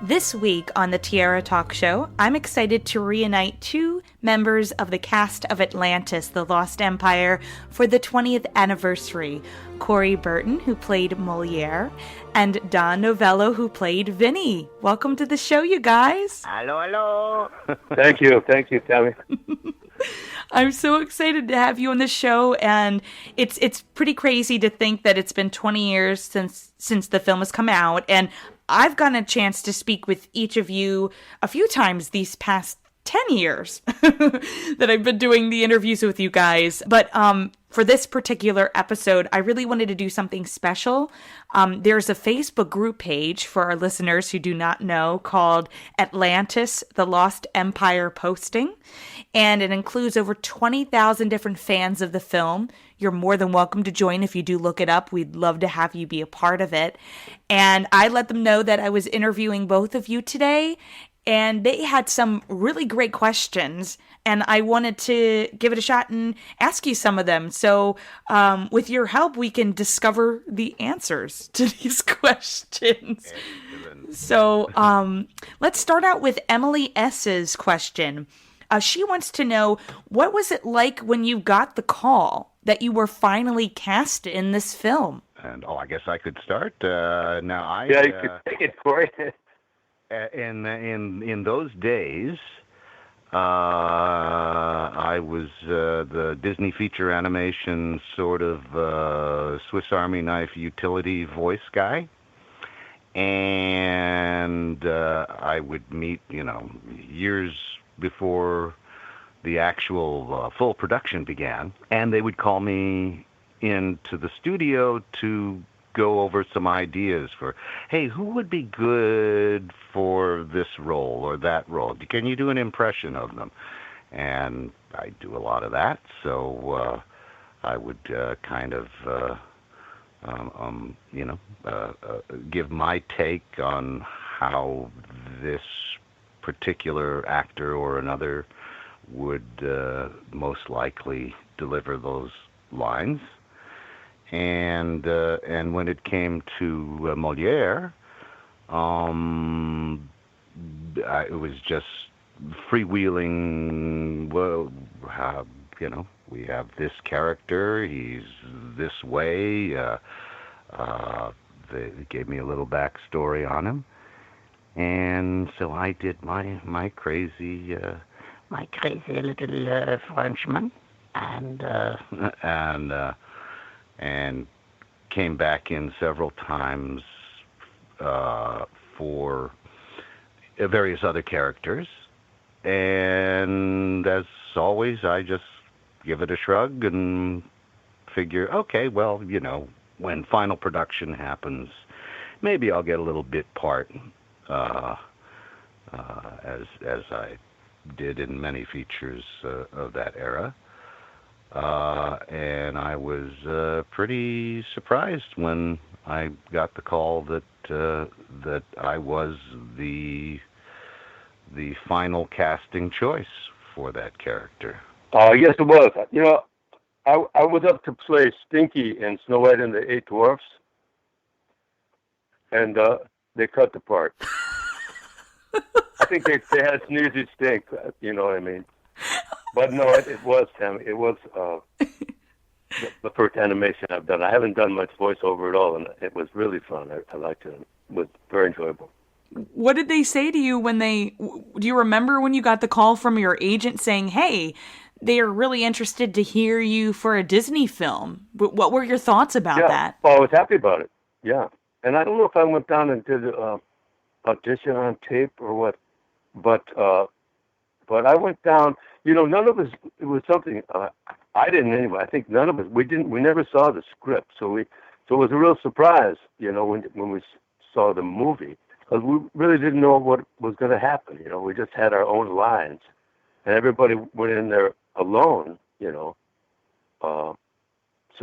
This week on the Tiara Talk Show, I'm excited to reunite two members of the cast of Atlantis, The Lost Empire, for the 20th anniversary. Corey Burton, who played Molière, and Don Novello, who played Vinny. Welcome to the show, you guys. Hello. Thank you, Tammy. I'm so excited to have you on the show, and it's pretty crazy to think that it's been 20 years since the film has come out, and I've gotten a chance to speak with each of you a few times these past 10 years that I've been doing the interviews with you guys. But for this particular episode, I really wanted to do something special. There's a Facebook group page for our listeners who do not know called Atlantis, The Lost Empire Posting. And it includes over 20,000 different fans of the film. You're more than welcome to join if you do look it up. We'd love to have you be a part of it. And I let them know that I was interviewing both of you today, and they had some really great questions, and I wanted to give it a shot and ask you some of them. So with your help, we can discover the answers to these questions. So let's start out with Emily S.'s question. She wants to know, what was it like when you got the call that you were finally cast in this film? And I guess I could start. You could take it, Corey. In those days, I was the Disney feature animation sort of Swiss Army knife utility voice guy. And I would meet, years before the actual full production began, and they would call me into the studio to go over some ideas for, hey, who would be good for this role or that role? Can you do an impression of them? And I do a lot of that, so I would give my take on how this particular actor or another would most likely deliver those lines. And when it came to Molière, it was just freewheeling. Well, we have this character. He's this way. They gave me a little backstory on him, and so I did my crazy little Frenchman, and came back in several times for various other characters. And as always, I just give it a shrug and figure, okay, well, when final production happens, maybe I'll get a little bit part, as I did in many features of that era. And I was pretty surprised when I got the call that I was the final casting choice for that character. Yes, it was. I was up to play Stinky in Snow White and the Eight Dwarfs, and they cut the part. I think they had Sneezy Stink, you know what I mean? But no, it was, Tammy. It was the first animation I've done. I haven't done much voiceover at all, and it was really fun. I liked it. It was very enjoyable. What did they say to you do you remember when you got the call from your agent saying, hey, they are really interested to hear you for a Disney film? What were your thoughts about that? Well, I was happy about it, yeah. And I don't know if I went down and did audition on tape or what, but I went down. None of us. It was something I didn't anyway. I think none of us. We never saw the script, so it was a real surprise. When we saw the movie, because we really didn't know what was going to happen. We just had our own lines, and everybody went in there alone. So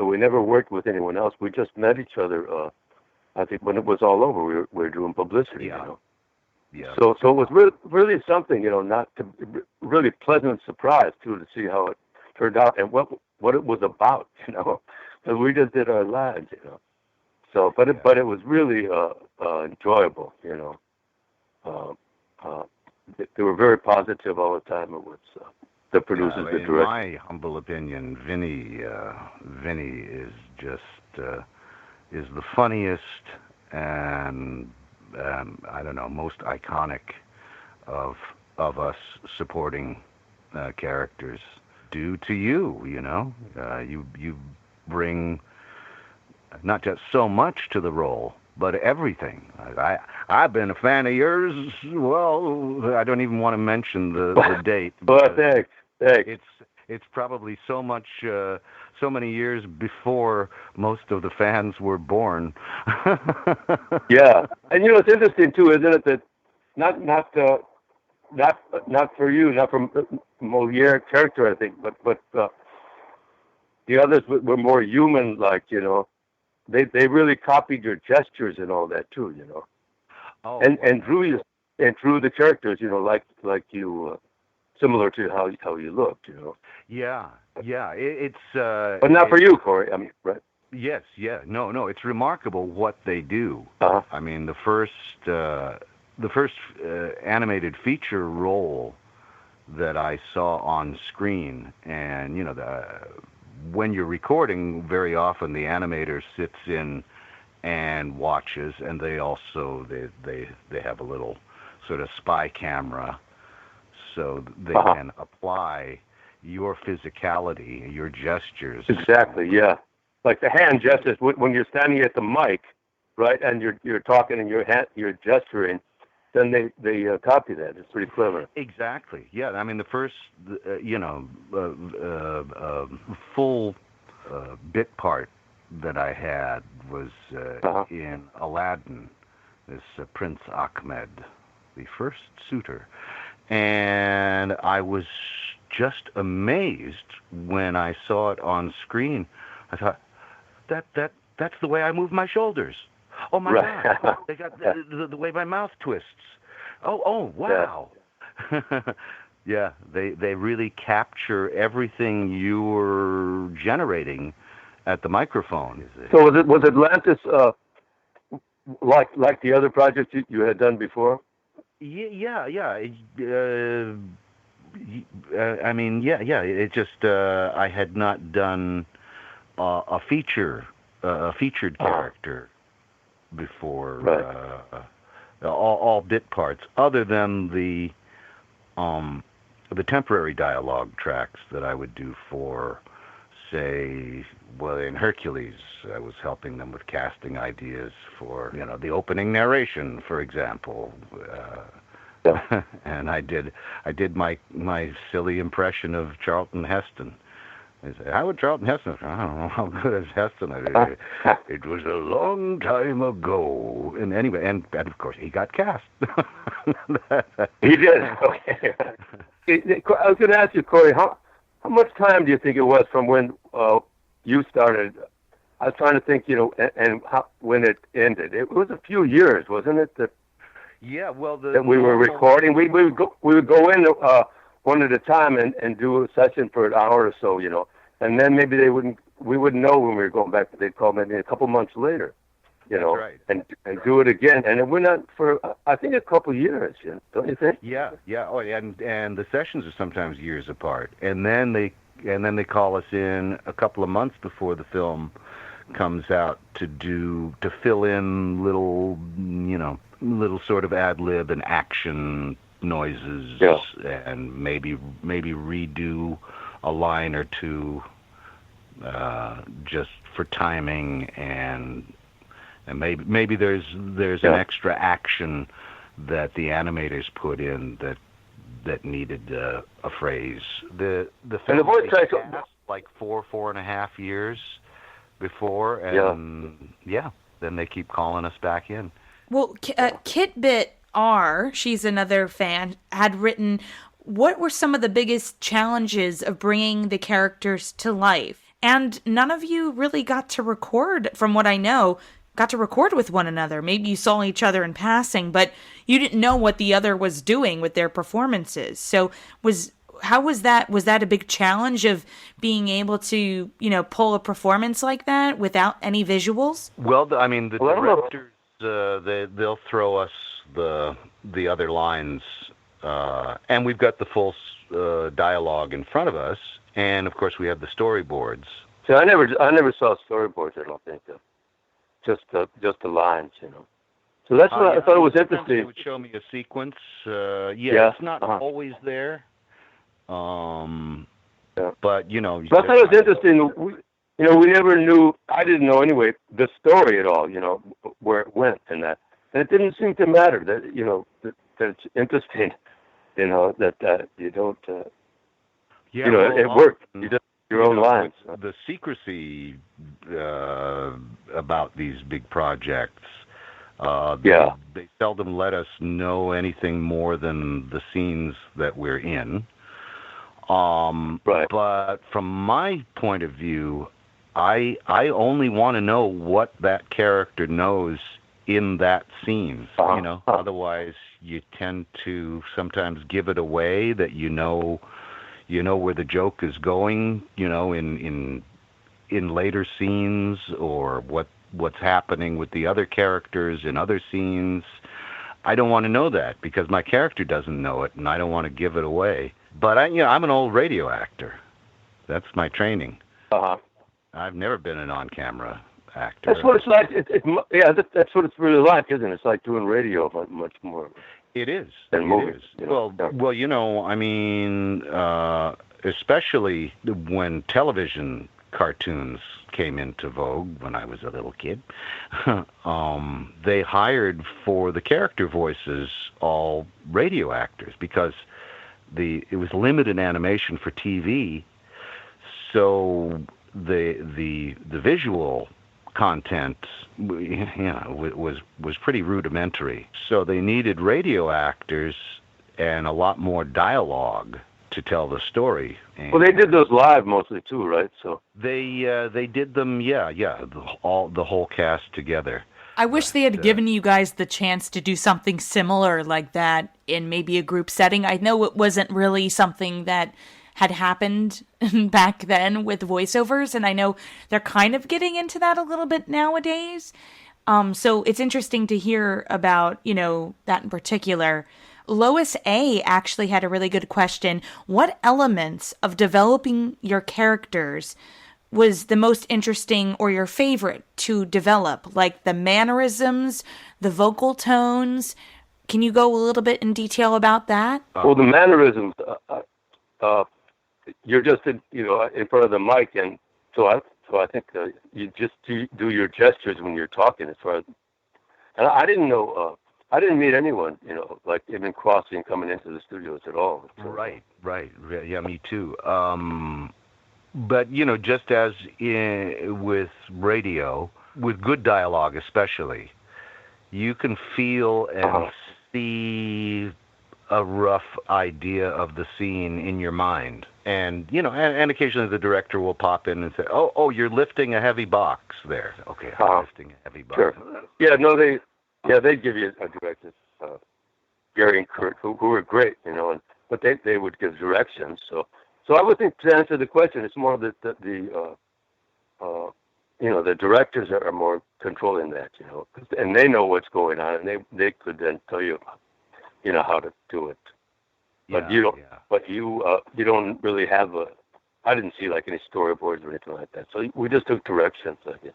we never worked with anyone else. We just met each other. I think when it was all over, we were doing publicity. Yeah. Yeah. So it was really something, really pleasant surprise too, to see how it turned out and what it was about, because we just did our lines, So, but it was really enjoyable, they were very positive all the time. It was the producers, the directors. In my humble opinion, Vinny is just is the funniest and I don't know, most iconic of us supporting characters. Due to you, you bring not just so much to the role, but everything. I've been a fan of yours. Well, I don't even want to mention the date. Well, thanks. It's probably so many years before most of the fans were born. Yeah, and it's interesting too, isn't it, that not for you, not from Molière character, I think, but the others were more human-like. They really copied your gestures and all that too. Oh, and drew the characters, like you. Similar to how you looked, Yeah. It's. But not for you, Corey. I mean, right? Yes. Yeah. No. It's remarkable what they do. Uh-huh. I mean, the first animated feature role that I saw on screen, and when you're recording, very often the animator sits in and watches, and they also they have a little sort of spy camera. So they can apply your physicality, your gestures. Exactly, yeah. Like the hand gestures when you're standing at the mic, right, and you're talking and you're gesturing, then they copy that. It's pretty clever. Exactly. Yeah. I mean, the first full bit part that I had was in Aladdin. This Prince Ahmed, the first suitor. And I was just amazed when I saw it on screen. I thought, that's the way I move my shoulders. Oh my God! They got the way my mouth twists. Oh wow! Yeah, they really capture everything you were generating at the microphone. So was Atlantis like the other projects you had done before? Yeah. I mean, yeah. It just I had not done a featured character before. Right. All bit parts, other than the temporary dialogue tracks that I would do for, say, in Hercules, I was helping them with casting ideas for, the opening narration, for example. And I did my silly impression of Charlton Heston. I said, how would Charlton Heston? I don't know how good is Heston. It was a long time ago. And anyway, and of course he got cast. He did. Okay. I was going to ask you, Corey, how much time do you think it was from when you started? I was trying to think, and when it ended. It was a few years, wasn't it? Yeah, well, that we were recording. We would go in one at a time and do a session for an hour or so, and then maybe we wouldn't know when we were going back, but they'd call maybe a couple months later, That's right. and do it again, and it went on for I think a couple years, don't you think? Yeah. Oh, and the sessions are sometimes years apart, and then they call us in a couple of months before the film comes out to fill in little sort of ad lib and action noises, and maybe redo a line or two just for timing, and maybe there's an extra action that the animators put in that needed a phrase. The film cast like 4.5 years before, and then they keep calling us back in. Well, Kitbit R, she's another fan, had written, what were some of the biggest challenges of bringing the characters to life? And none of you really got to record, from what I know, with one another. Maybe you saw each other in passing, but you didn't know what the other was doing with their performances. So how was that? Was that a big challenge of being able to, pull a performance like that without any visuals? Well, the directors they'll throw us the other lines, and we've got the full dialogue in front of us, and of course we have the storyboards. So I never saw storyboards. I don't think just the lines, So that's what I thought it was interesting. They would show me a sequence. It's not always there. But But I thought it was interesting. We never knew. I didn't know anyway the story at all. Where it went and that. And it didn't seem to matter that that it's interesting. That you don't. It worked. You just your own lines. The secrecy about these big projects. They seldom let us know anything more than the scenes that we're in. Right. But from my point of view, I only want to know what that character knows in that scene. Otherwise you tend to sometimes give it away that you know where the joke is going, in later scenes, or what's happening with the other characters in other scenes. I don't want to know that because my character doesn't know it, and I don't want to give it away. But I'm an old radio actor. That's my training. I've never been an on-camera actor. That's what it's like. That's what it's really like, isn't it? It's like doing radio, but much more. It is. Than movies. Well, especially when television cartoons came into vogue when I was a little kid, they hired for the character voices all radio actors because it was limited animation for TV, so the visual content was pretty rudimentary. So they needed radio actors and a lot more dialogue to tell the story. And well, they did those live mostly too, right? So they did them, the whole cast together. I wish they had given you guys the chance to do something similar like that in maybe a group setting. I know it wasn't really something that had happened back then with voiceovers, and I know they're kind of getting into that a little bit nowadays. So it's interesting to hear about, that in particular. Lois A. actually had a really good question. What elements of developing your characters was the most interesting or your favorite to develop? Like the mannerisms, the vocal tones? Can you go a little bit in detail about that? Well, the mannerisms, you're just in front of the mic, and so I think you just do your gestures when you're talking. As far as, and I didn't know, I didn't meet anyone, like even crossing coming into the studios at all. So, Right. Yeah, me too. But just as with radio, with good dialogue especially, you can feel and see a rough idea of the scene in your mind. And, and occasionally the director will pop in and say, oh, you're lifting a heavy box there. Okay, I'm lifting a heavy box. Sure. Yeah, no, they give you a director, Gary and Kurt, who were great, but they would give directions. So I would think, to answer the question, it's more the directors are more controlling that, and they know what's going on, and they could then tell you, how to do it. But you don't. Yeah. But you don't really have I didn't see like any storyboards or anything like that. So we just took directions, I guess.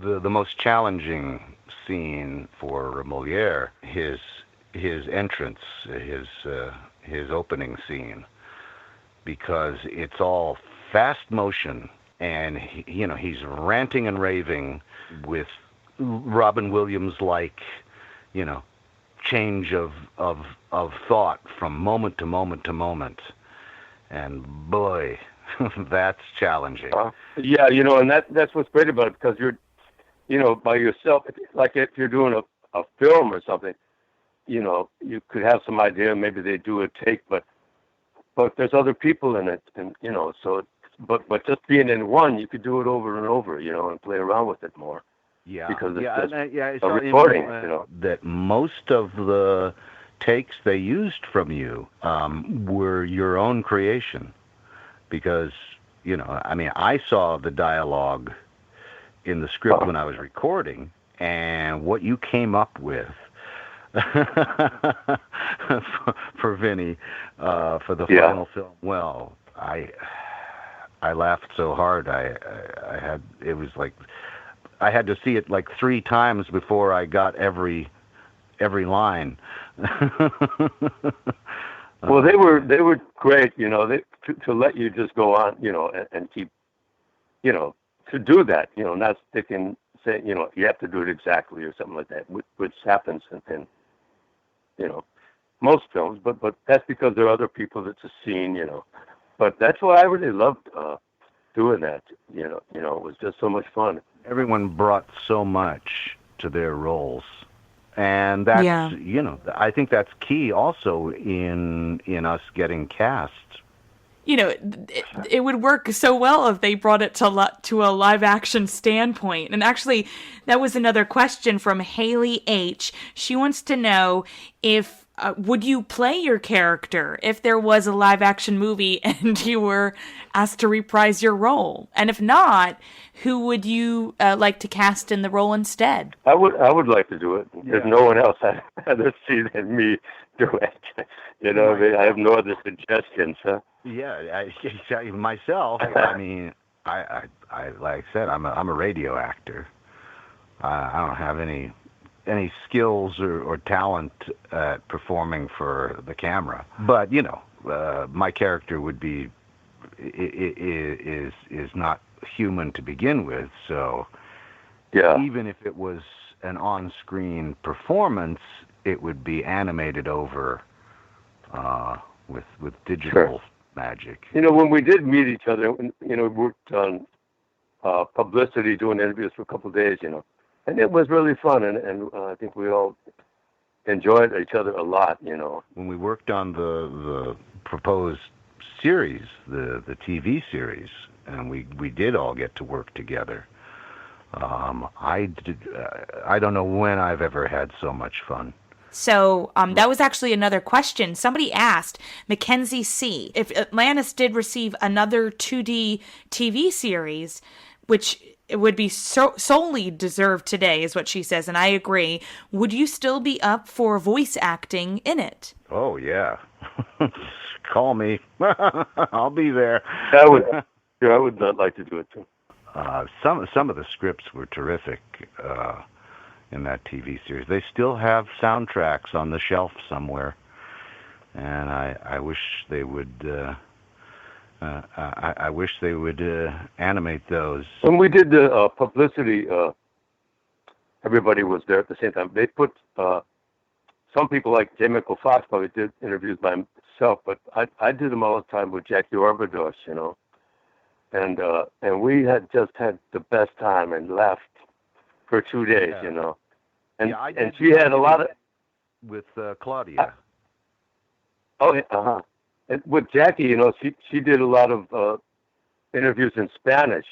The most challenging scene for Molière, his entrance, his opening scene, because it's all fast motion, and he's ranting and raving with Robin Williams like, change of thought from moment to moment to moment, and boy, that's challenging. And that's what's great about it, because you're, by yourself. Like if you're doing a film or something, you could have some idea, maybe they do a take, but there's other people in it, and so. But just being in one, you could do it over and over, and play around with it more. Yeah, because it's a recording. That most of the takes they used from you were your own creation, because I saw the dialogue in the script when I was recording, and what you came up with for Vinny for the final film. Well, I laughed so hard. I had to see it like 3 times before I got every line. Well, they were great, to let you just go on, and keep, to do that, not sticking, saying, you have to do it exactly or something like that, which happens in most films, but that's because there are other people that's a scene, But that's why I really loved doing that, it was just so much fun. Everyone brought so much to their roles. And that's, I think that's key also in us getting cast. It would work so well if they brought it to a live action standpoint. And actually, that was another question from Haley H. She wants to know if would you play your character if there was a live action movie and you were asked to reprise your role? And if not, who would you like to cast in the role instead? I would like to do it. There's no one else I'd rather see than me do it. I have no other suggestions, huh? Yeah, myself. I mean, I like I said, I'm a radio actor. I don't have any skills or talent at performing for the camera. But my character would be is not human to begin with. So even if it was an on-screen performance, it would be animated over with digital magic. When we did meet each other, we worked on publicity, doing interviews for a couple of days, and it was really fun, and I think we all enjoyed each other a lot, When we worked on the proposed series, the TV series, and we did all get to work together. I don't know when I've ever had so much fun. So that was actually another question. Somebody asked, Mackenzie C., if Atlantis did receive another 2D TV series, which it would be solely deserved today, is what she says, and I agree, would you still be up for voice acting in it? Oh, yeah. Call me. I'll be there. I would like to do it, too. Some of the scripts were terrific. In that TV series, they still have soundtracks on the shelf somewhere, and I wish they would. I wish they would animate those. When we did the publicity, everybody was there at the same time. They put some people like J. Michael Fox probably did interviews by himself, but I did them all the time with Jackie Orbidos, and we had just had the best time and laughed for 2 days, And she had a lot of with Claudia. And with Jackie, she did a lot of interviews in Spanish,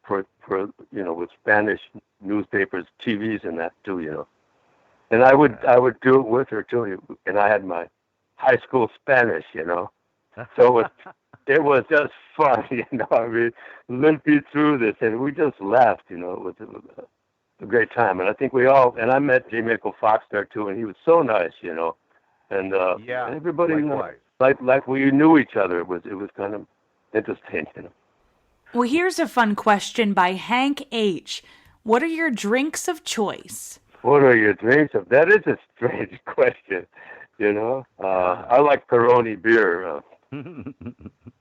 for with Spanish newspapers, TVs, and that too, And I would do it with her too, and I had my high school Spanish, So it was just fun, I mean, limping through this, and we just laughed, It was a great time, and I think and I met J. Michael Fox there too, and he was so nice, and everybody like we knew each other. It was kind of interesting, Well, here's a fun question by Hank H. What are your drinks of choice? What are your drinks of? That is a strange question, I like Peroni beer. How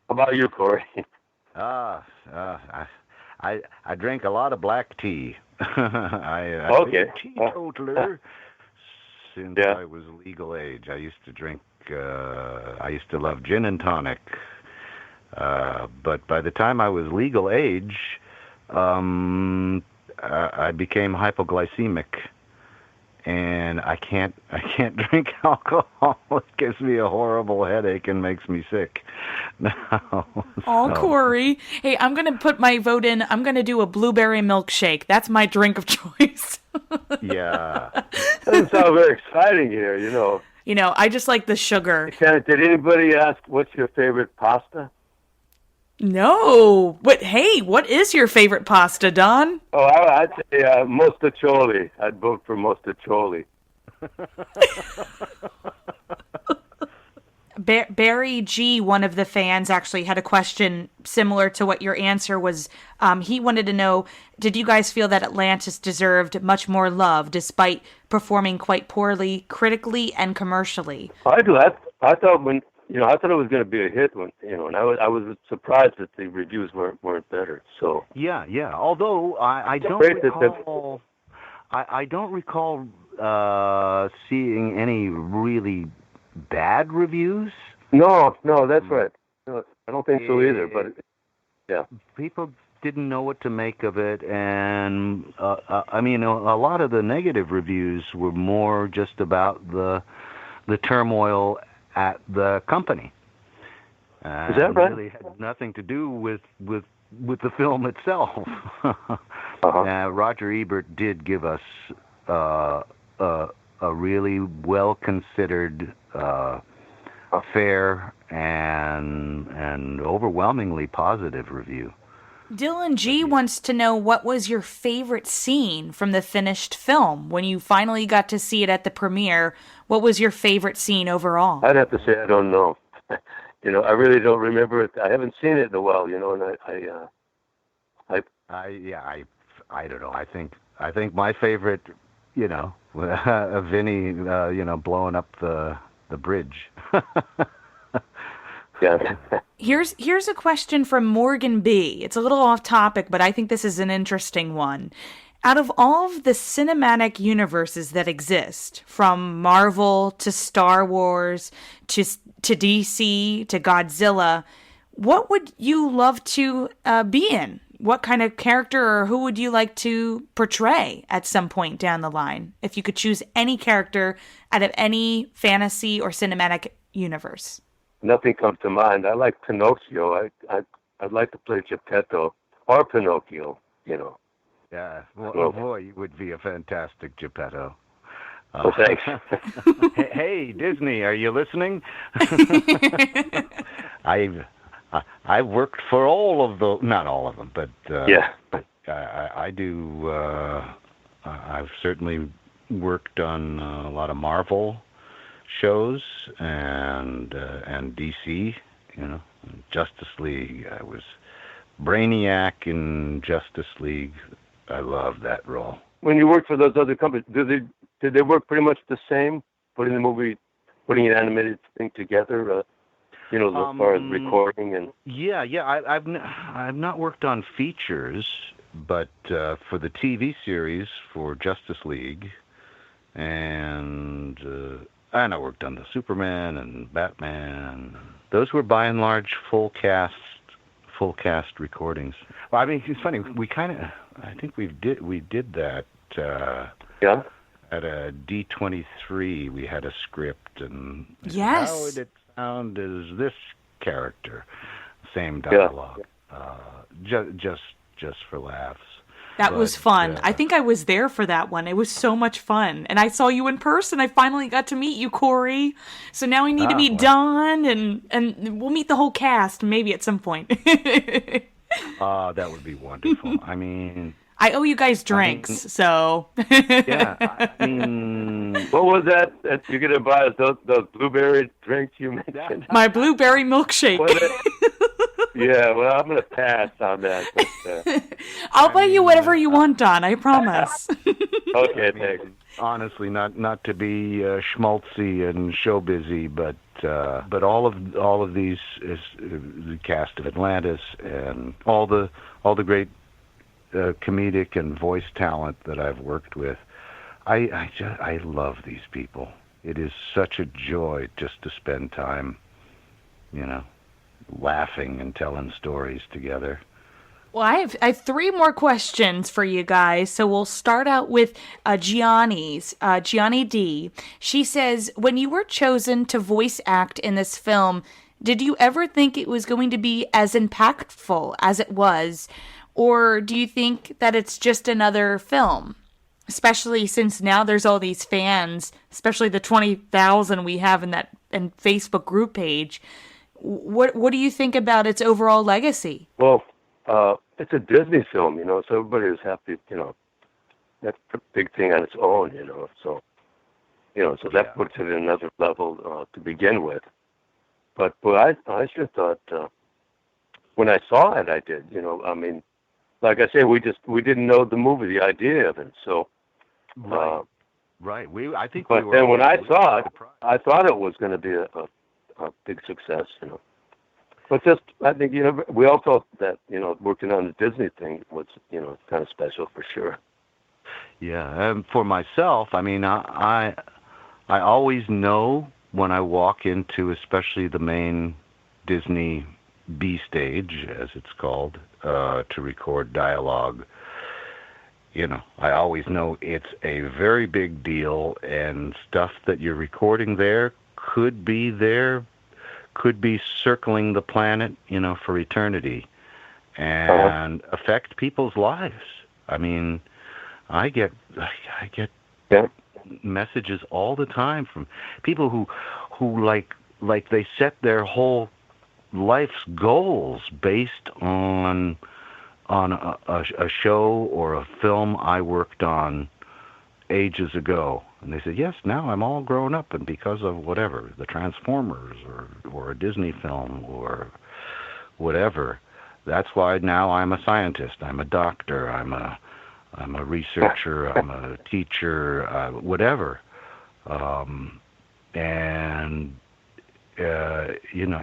about you, Corey? I drink a lot of black tea. I okay. Teetotaler since I was legal age. I used to drink. I used to love gin and tonic. But by the time I was legal age, I became hypoglycemic, and I can't drink alcohol. It gives me a horrible headache and makes me sick. Corey. Hey, I'm going to put my vote in. I'm going to do a blueberry milkshake. That's my drink of choice. Yeah. Doesn't sound very exciting here, I just like the sugar. Did anybody ask what's your favorite pasta? No. But hey, what is your favorite pasta, Don? Oh, I'd say mostaccioli. I'd vote for mostaccioli. Barry G, one of the fans, actually had a question similar to what your answer was. He wanted to know, did you guys feel that Atlantis deserved much more love despite performing quite poorly critically and commercially? I do. I thought I thought it was going to be a hit and I was surprised that the reviews weren't better. So yeah. Although I don't recall, I don't recall seeing any really bad reviews. No, that's right. No, I don't think so either. But yeah, people didn't know what to make of it, and I mean, a lot of the negative reviews were more just about the turmoil at the company. Is that right? It really had nothing to do with the film itself. Roger Ebert did give us a really well-considered, fair, and overwhelmingly positive review. Dylan G wants to know, what was your favorite scene from the finished film? When you finally got to see it at the premiere, what was your favorite scene overall? I'd have to say I don't know. I really don't remember it. I haven't seen it in a while, and I don't know. I think my favorite, Vinny, blowing up the bridge. Yeah. Here's a question from Morgan B. It's a little off topic, but I think this is an interesting one. Out of all of the cinematic universes that exist, from Marvel to Star Wars to DC to Godzilla, what would you love to be in? What kind of character or who would you like to portray at some point down the line? If you could choose any character out of any fantasy or cinematic universe. Nothing comes to mind. I like Pinocchio. I'd like to play Geppetto or Pinocchio, Yeah, well, boy, you would be a fantastic Geppetto. Well, thanks. Hey, Disney, are you listening? I've worked for all of the, not all of them, but yeah. I do. I've certainly worked on a lot of Marvel shows and DC. Justice League. I was Brainiac in Justice League. I love that role. When you worked for those other companies, did they work pretty much the same, putting an animated thing together? As far as recording and I've not worked on features, but for the TV series for Justice League, and I worked on the Superman and Batman. Those were by and large full cast recordings. Well, I mean, it's funny. I think we did that. At a D23, we had a script, and yes, how would it sound as this character? Same dialogue, just for laughs. That was fun. I think I was there for that one. It was so much fun. And I saw you in person. I finally got to meet you, Corey. So now we need to meet Don, and we'll meet the whole cast maybe at some point. That would be wonderful. I mean, I owe you guys drinks, so. Yeah, I mean. What was that you're going to buy us, those blueberry drinks you mentioned? My blueberry milkshake. Yeah, well, I'm going to pass on that. But, I'll buy you whatever you want, Don, I promise. Okay, thanks. Honestly, not to be schmaltzy and show busy, but all of these is the cast of Atlantis and all the great comedic and voice talent that I've worked with. I love these people. It is such a joy just to spend time, laughing and telling stories together. Well, I have 3 more questions for you guys. So we'll start out with Gianni D. She says, when you were chosen to voice act in this film, did you ever think it was going to be as impactful as it was? Or do you think that it's just another film? Especially since now there's all these fans, especially the 20,000 we have in Facebook group page. What do you think about its overall legacy? Well, it's a Disney film, so everybody is happy, that's a big thing on its own, so, so that puts it at another level to begin with. But I sure thought, when I saw it, I did, I mean, like I say, we didn't know the movie, the idea of it, so. Right. I think. But then when I saw it, I thought it was going to be a big success, But just, I think, we all thought that, working on the Disney thing was, kind of special for sure. Yeah, for myself, I mean, I always know when I walk into, especially the main Disney B stage, as it's called, to record dialogue. I always know it's a very big deal, and stuff that you're recording there could be circling the planet, for eternity, and affect people's lives. I mean, I get messages all the time from people who like they set their whole life's goals based on a show or a film I worked on ages ago. And they said, yes, now I'm all grown up, and because of whatever, the Transformers or a Disney film or whatever, that's why now I'm a scientist, I'm a doctor, I'm a researcher, I'm a teacher, whatever.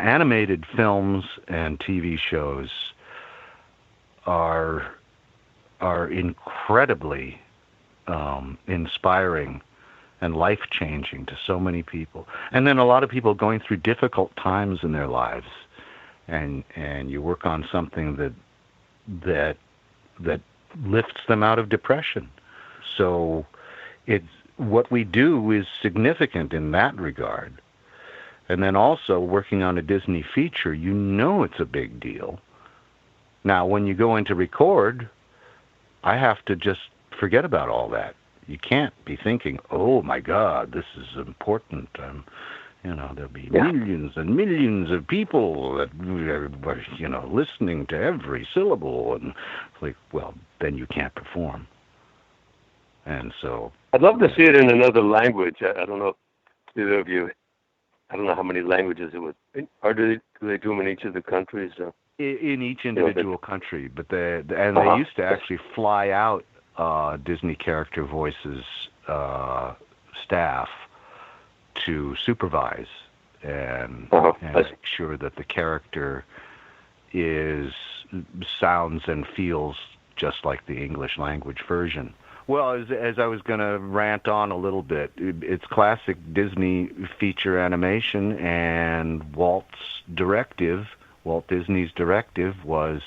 Animated films and TV shows are incredibly inspiring and life-changing to so many people. And then a lot of people going through difficult times in their lives, and you work on something that lifts them out of depression. So what we do is significant in that regard. And then also working on a Disney feature, it's a big deal. Now, when you go in to record, I have to just forget about all that. You can't be thinking, oh my God, this is important. There'll be millions and millions of people that, listening to every syllable. And it's like, well, then you can't perform. And so. I'd love to see it in another language. I don't know if either of you, I don't know how many languages it would. Or do they do them in each of the countries? In each individual country, but they used to actually fly out Disney character voices staff to supervise and make sure that the character sounds and feels just like the English language version. Well, as I was going to rant on a little bit, it's classic Disney feature animation, and Walt Disney's directive was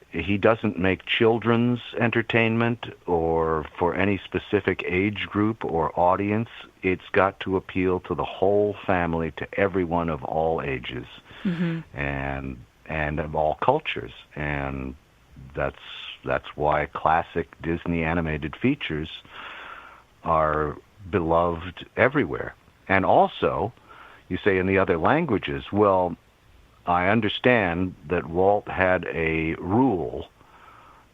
he doesn't make children's entertainment or for any specific age group or audience. It's got to appeal to the whole family, to everyone of all ages, and of all cultures. And that's why classic Disney animated features are beloved everywhere. And also, you say in the other languages, well, I understand that Walt had a rule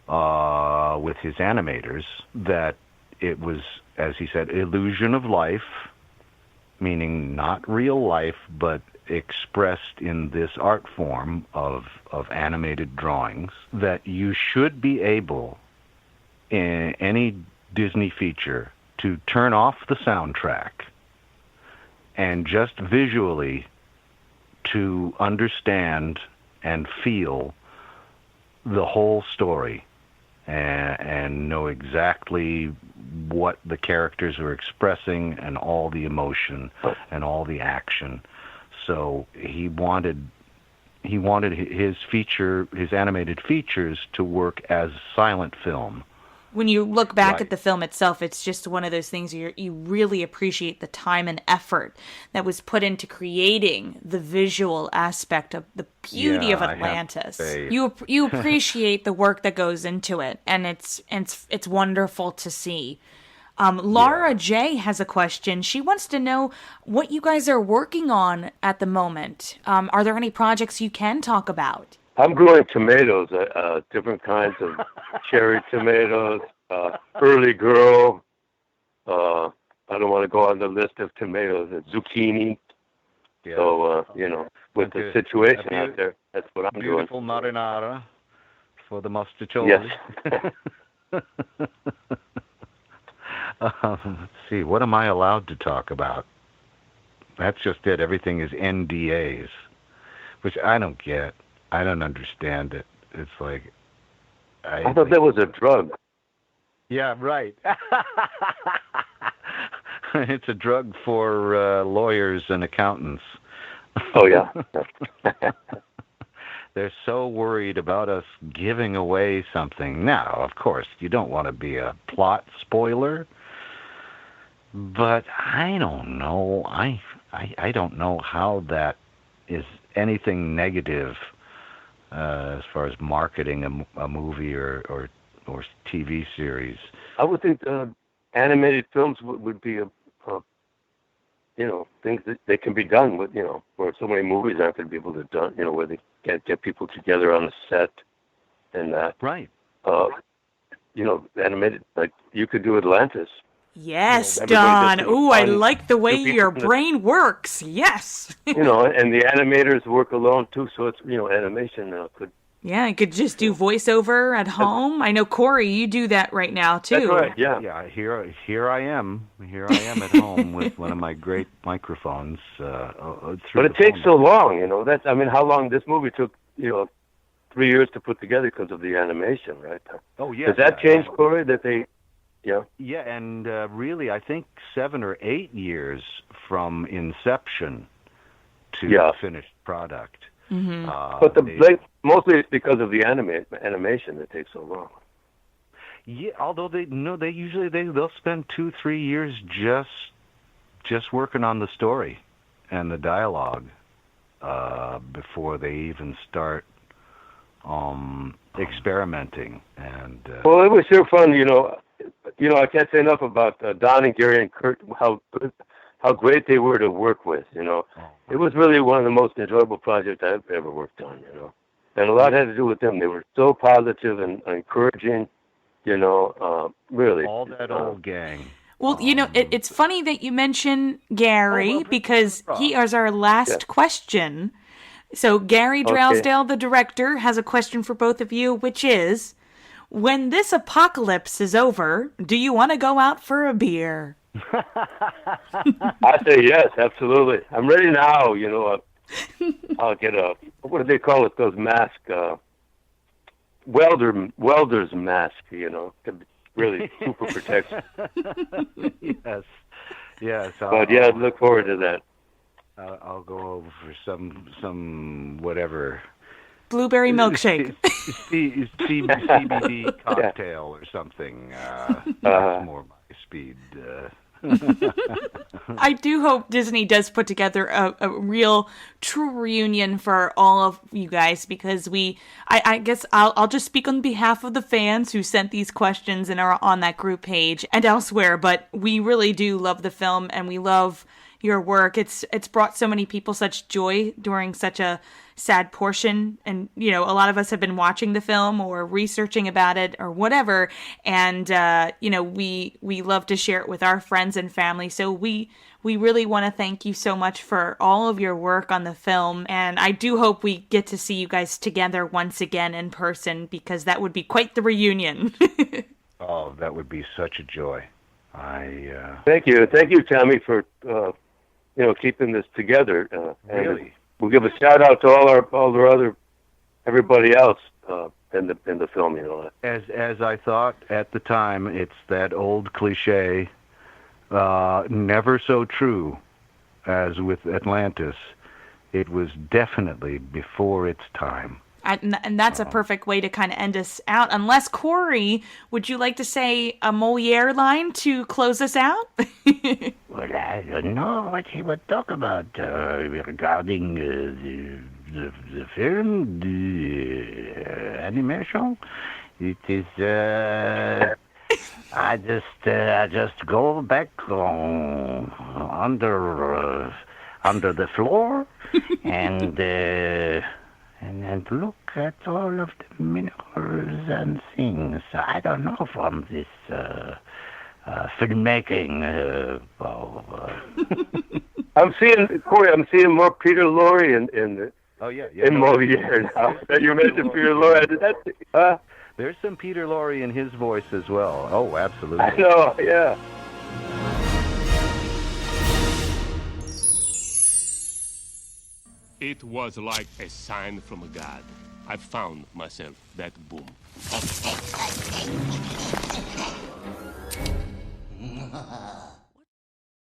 with his animators that it was, as he said, illusion of life, meaning not real life, but expressed in this art form of animated drawings, that you should be able, in any Disney feature, to turn off the soundtrack and just visually to understand and feel the whole story and know exactly what the characters are expressing and all the emotion and all the action. So he wanted his animated features to work as silent film. When you look back at the film itself, it's just one of those things you really appreciate the time and effort that was put into creating the visual aspect of the beauty of Atlantis. You appreciate the work that goes into it, and it's wonderful to see. Laura J has a question. She wants to know what you guys are working on at the moment. Are there any projects you can talk about? I'm growing tomatoes, different kinds of cherry tomatoes, early girl. I don't want to go on the list of tomatoes. Zucchini. Yeah. So, with the situation out there, that's what I'm doing. Beautiful marinara for the mustacholi. Yes. Let's see. What am I allowed to talk about? That's just it. Everything is NDAs, which I don't get. I don't understand it. It's like... I thought that was a drug. Yeah, right. It's a drug for lawyers and accountants. Oh, yeah. They're so worried about us giving away something. Now, of course, you don't want to be a plot spoiler, but I don't know. I don't know how that is anything negative as far as marketing a movie or TV series. I would think animated films would be things that they can be done with, where so many movies aren't going to be able to done, where they can't get people together on a set and that. Right. Animated, like you could do Atlantis. Yes, Don. Ooh, I like the way your brain works. Yes. And the animators work alone too, so it's, animation could. Yeah, I could just do voiceover at home. I know, Corey, you do that right now, too. That's right, yeah. Yeah, here I am. Here I am at home with one of my great microphones. But it takes so long, That's, how long this movie took, 3 years to put together because of the animation, right? Oh, yeah. Does that change, Corey, that they... Yeah. Yeah, and really, I think 7 or 8 years from inception to finished product. Mm-hmm. But mostly it's because of the animation that takes so long. Yeah, although they'll spend 2-3 years just working on the story and the dialogue before they even start experimenting. And well, it was sure fun. I can't say enough about Don and Gary and Kurt. How great they were to work with, It was really one of the most enjoyable projects I've ever worked on, And a lot had to do with them. They were so positive and encouraging, really. All that old gang. Well, it's funny that you mention Gary because he is our last question. So Gary Drowsdale, the director, has a question for both of you, which is, when this apocalypse is over, do you want to go out for a beer? I say yes, absolutely. I'm ready now. I'll get what do they call it? Those masks, welder's mask. To really super protection. Yes. But look forward to that. I'll go over for some whatever. Blueberry milkshake. CBD cocktail or something. That's more my speed. I do hope Disney does put together a real, true reunion for all of you guys because I guess I'll just speak on behalf of the fans who sent these questions and are on that group page and elsewhere, but we really do love the film and we love your work. It's brought so many people such joy during such a sad portion, and a lot of us have been watching the film or researching about it or whatever, and we love to share it with our friends and family. So we really want to thank you so much for all of your work on the film, and I do hope we get to see you guys together once again in person because that would be quite the reunion. Oh, that would be such a joy. Thank you, Tammy, for keeping this together. Really. We'll give a shout out to all everybody else in the film. As I thought at the time, it's that old cliche, never so true as with Atlantis. It was definitely before its time. And that's a perfect way to kind of end us out. Unless, Corey, would you like to say a Molière line to close us out? Well, I don't know what he would talk about regarding the film, the animation. It is I just go back under the floor and look at all of the minerals and things. I don't know from this filmmaking. I'm seeing Corey. I'm seeing more Peter Lorre in Molière now. That you mentioned Peter Lorre. There's some Peter Lorre in his voice as well. Oh, absolutely. I know. Yeah. It was like a sign from God. I found myself that boom.